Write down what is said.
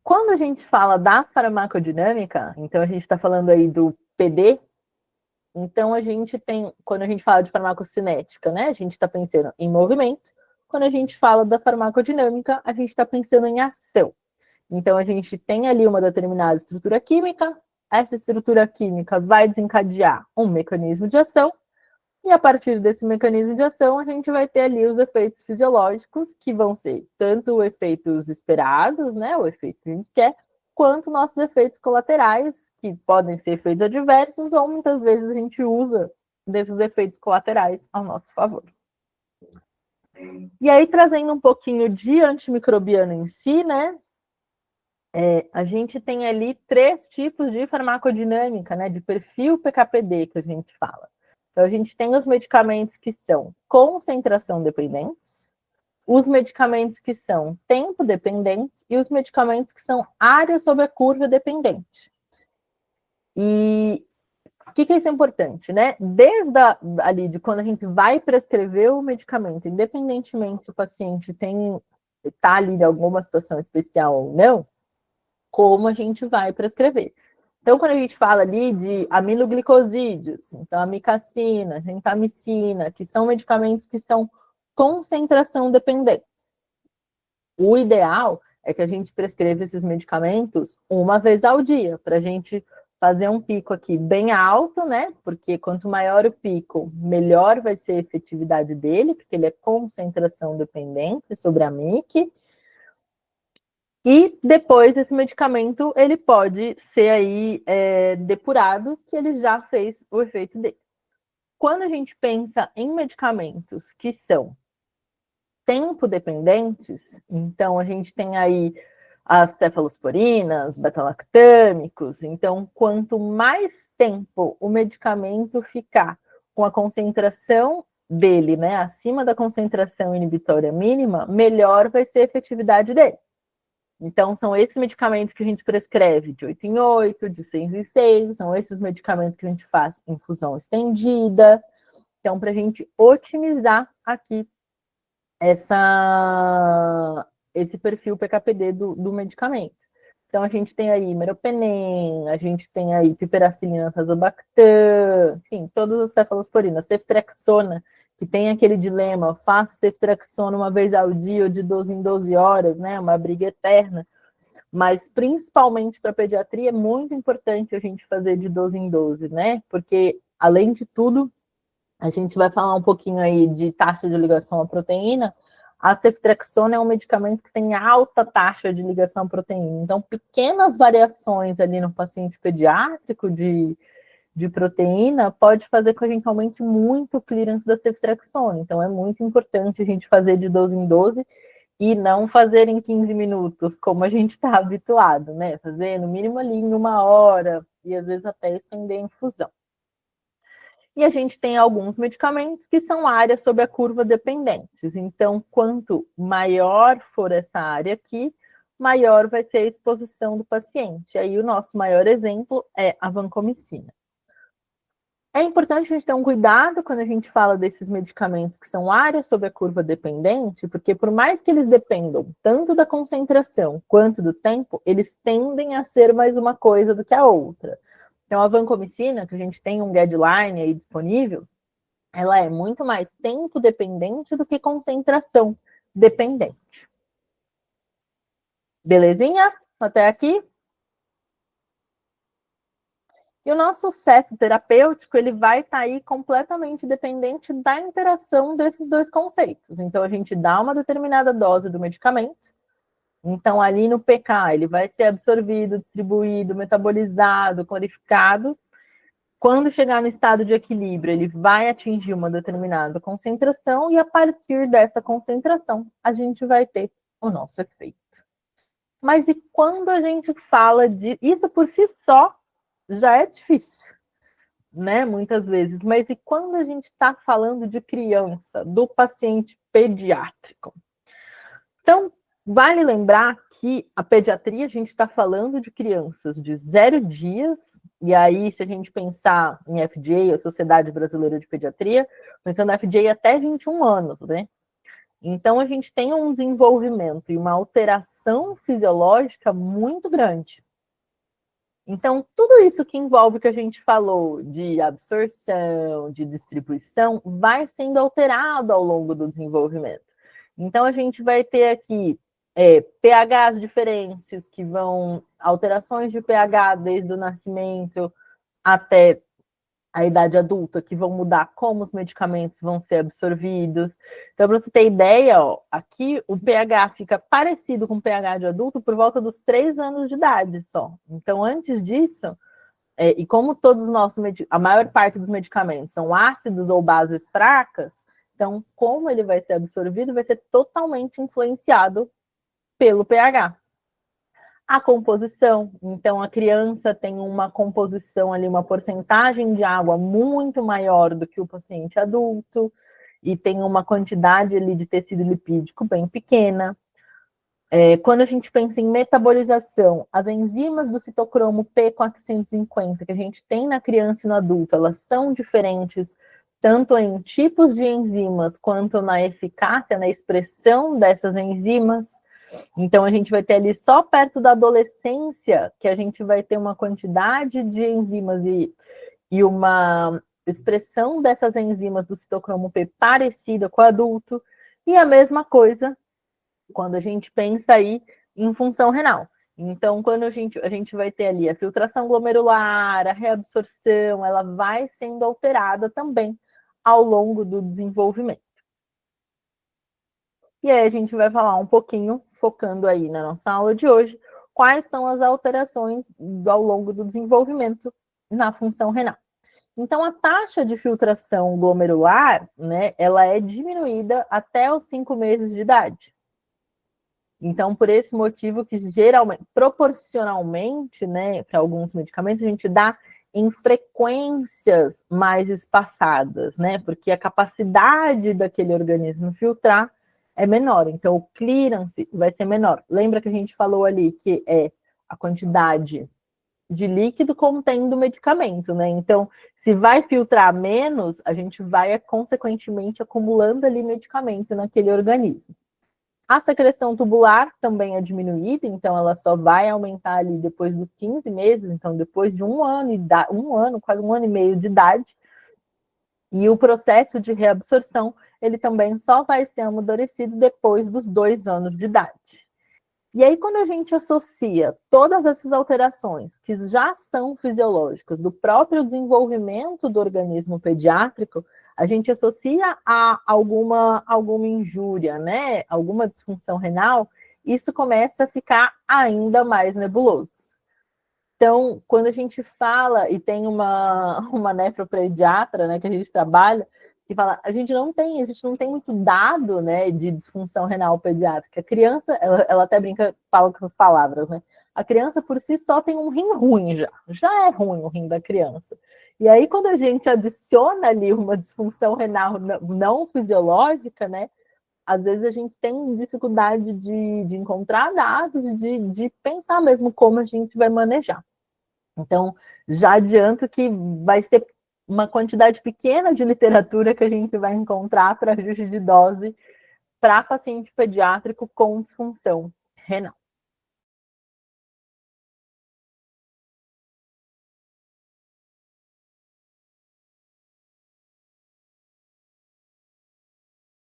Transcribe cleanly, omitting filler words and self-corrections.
Quando a gente fala da farmacodinâmica, então a gente está falando aí do PD, então a gente tem, quando a gente fala de farmacocinética, né, a gente está pensando em movimento. Quando a gente fala da farmacodinâmica, a gente está pensando em ação. Então a gente tem ali uma determinada estrutura química, essa estrutura química vai desencadear um mecanismo de ação, e a partir desse mecanismo de ação, a gente vai ter ali os efeitos fisiológicos, que vão ser tanto efeitos esperados, né, o efeito que a gente quer, quanto nossos efeitos colaterais, que podem ser efeitos adversos, ou muitas vezes a gente usa desses efeitos colaterais ao nosso favor. E aí, trazendo um pouquinho de antimicrobiano em si, né, a gente tem ali 3 tipos de farmacodinâmica, né, de perfil PKPD que a gente fala. Então, a gente tem os medicamentos que são concentração dependentes, os medicamentos que são tempo dependentes e os medicamentos que são área sobre a curva dependente. E o que é isso importante, né? Desde ali de quando a gente vai prescrever o medicamento, independentemente se o paciente está ali em alguma situação especial ou não, como a gente vai prescrever. Então, quando a gente fala ali de aminoglicosídeos, então amicacina, gentamicina, que são medicamentos que são concentração dependentes. O ideal é que a gente prescreva esses medicamentos uma vez ao dia, para a gente fazer um pico aqui bem alto, né? Porque quanto maior o pico, melhor vai ser a efetividade dele, porque ele é concentração dependente sobre a MIC. E depois esse medicamento ele pode ser aí depurado, que ele já fez o efeito dele. Quando a gente pensa em medicamentos que são tempo dependentes, então a gente tem aí as cefalosporinas, beta-lactâmicos. Então, quanto mais tempo o medicamento ficar com a concentração dele, né, acima da concentração inibitória mínima, melhor vai ser a efetividade dele. Então, são esses medicamentos que a gente prescreve de 8 em 8, de 6 em 6, são esses medicamentos que a gente faz infusão estendida. Então, para a gente otimizar aqui esse perfil PKPD do medicamento. Então, a gente tem aí meropenem, a gente tem aí piperacilina, tazobactam, enfim, todas as cefalosporinas, ceftriaxona, que tem aquele dilema, faço ceftriaxona uma vez ao dia ou de 12 em 12 horas, né? Uma briga eterna. Mas, principalmente para pediatria, é muito importante a gente fazer de 12 em 12, né? Porque, além de tudo, a gente vai falar um pouquinho aí de taxa de ligação à proteína. A ceftriaxona é um medicamento que tem alta taxa de ligação à proteína. Então, pequenas variações ali no paciente pediátrico de proteína pode fazer com que a gente aumente muito o clearance da ceftriaxona. Então, é muito importante a gente fazer de 12 em 12 e não fazer em 15 minutos, como a gente está habituado, né? Fazer no mínimo ali em 1 hora e às vezes até estender a infusão. E a gente tem alguns medicamentos que são áreas sobre a curva dependentes. Então, quanto maior for essa área aqui, maior vai ser a exposição do paciente. Aí o nosso maior exemplo é a vancomicina. É importante a gente ter um cuidado quando a gente fala desses medicamentos que são áreas sobre a curva dependente, porque por mais que eles dependam tanto da concentração quanto do tempo, eles tendem a ser mais uma coisa do que a outra. Então, a vancomicina, que a gente tem um guideline aí disponível, ela é muito mais tempo dependente do que concentração dependente. Belezinha? Até aqui? E o nosso sucesso terapêutico, ele vai estar aí completamente dependente da interação desses dois conceitos. Então, a gente dá uma determinada dose do medicamento, então ali no PK ele vai ser absorvido, distribuído, metabolizado, clarificado. Quando chegar no estado de equilíbrio, ele vai atingir uma determinada concentração e a partir dessa concentração, a gente vai ter o nosso efeito. Mas e quando a gente fala de... Isso por si só já é difícil, né? Muitas vezes. Mas e quando a gente está falando de criança, do paciente pediátrico? Então, vale lembrar que a pediatria, a gente está falando de crianças de 0 dias, e aí, se a gente pensar em FDA, a Sociedade Brasileira de Pediatria, pensando na FDA até 21 anos, né? Então, a gente tem um desenvolvimento e uma alteração fisiológica muito grande. Então, tudo isso que envolve o que a gente falou de absorção, de distribuição, vai sendo alterado ao longo do desenvolvimento. Então, a gente vai ter aqui pHs diferentes, que vão, alterações de pH desde o nascimento até a idade adulta, que vão mudar como os medicamentos vão ser absorvidos. Então, para você ter ideia, ó, aqui o pH fica parecido com o pH de adulto por volta dos 3 anos de idade só. Então, antes disso, e como todos os nossos, a maior parte dos medicamentos são ácidos ou bases fracas, então, como ele vai ser absorvido vai ser totalmente influenciado pelo pH. A composição, então a criança tem uma composição ali, uma porcentagem de água muito maior do que o paciente adulto, e tem uma quantidade ali de tecido lipídico bem pequena. Quando a gente pensa em metabolização, as enzimas do citocromo P450 que a gente tem na criança e no adulto, elas são diferentes tanto em tipos de enzimas quanto na eficácia, na expressão dessas enzimas. Então, a gente vai ter ali só perto da adolescência que a gente vai ter uma quantidade de enzimas e uma expressão dessas enzimas do citocromo P parecida com o adulto, e a mesma coisa quando a gente pensa aí em função renal. Então, quando a gente vai ter ali a filtração glomerular, a reabsorção, ela vai sendo alterada também ao longo do desenvolvimento. E aí a gente vai falar um pouquinho, focando aí na nossa aula de hoje, quais são as alterações ao longo do desenvolvimento na função renal. Então, a taxa de filtração glomerular, né, ela é diminuída até os 5 meses de idade. Então, por esse motivo que geralmente, proporcionalmente, né, para alguns medicamentos, a gente dá em frequências mais espaçadas, né, porque a capacidade daquele organismo filtrar é menor, então o clearance vai ser menor. Lembra que a gente falou ali que é a quantidade de líquido contendo o medicamento, né? Então, se vai filtrar menos, a gente vai, consequentemente, acumulando ali medicamento naquele organismo. A secreção tubular também é diminuída, então ela só vai aumentar ali depois dos 15 meses, então depois de um ano, quase um ano e meio de idade. E o processo de reabsorção, ele também só vai ser amadurecido depois dos 2 anos de idade. E aí, quando a gente associa todas essas alterações, que já são fisiológicas, do próprio desenvolvimento do organismo pediátrico, a gente associa a alguma injúria, né? Alguma disfunção renal, isso começa a ficar ainda mais nebuloso. Então, quando a gente fala, e tem uma nefropediatra, né, que a gente trabalha, que fala, a gente não tem muito dado, né, de disfunção renal pediátrica. A criança, ela até brinca, fala com essas palavras, né? A criança por si só tem um rim ruim já é ruim o rim da criança. E aí, quando a gente adiciona ali uma disfunção renal não fisiológica, né, às vezes a gente tem dificuldade de encontrar dados e de pensar mesmo como a gente vai manejar. Então, já adianto que vai ser uma quantidade pequena de literatura que a gente vai encontrar para ajuste de dose para paciente pediátrico com disfunção renal.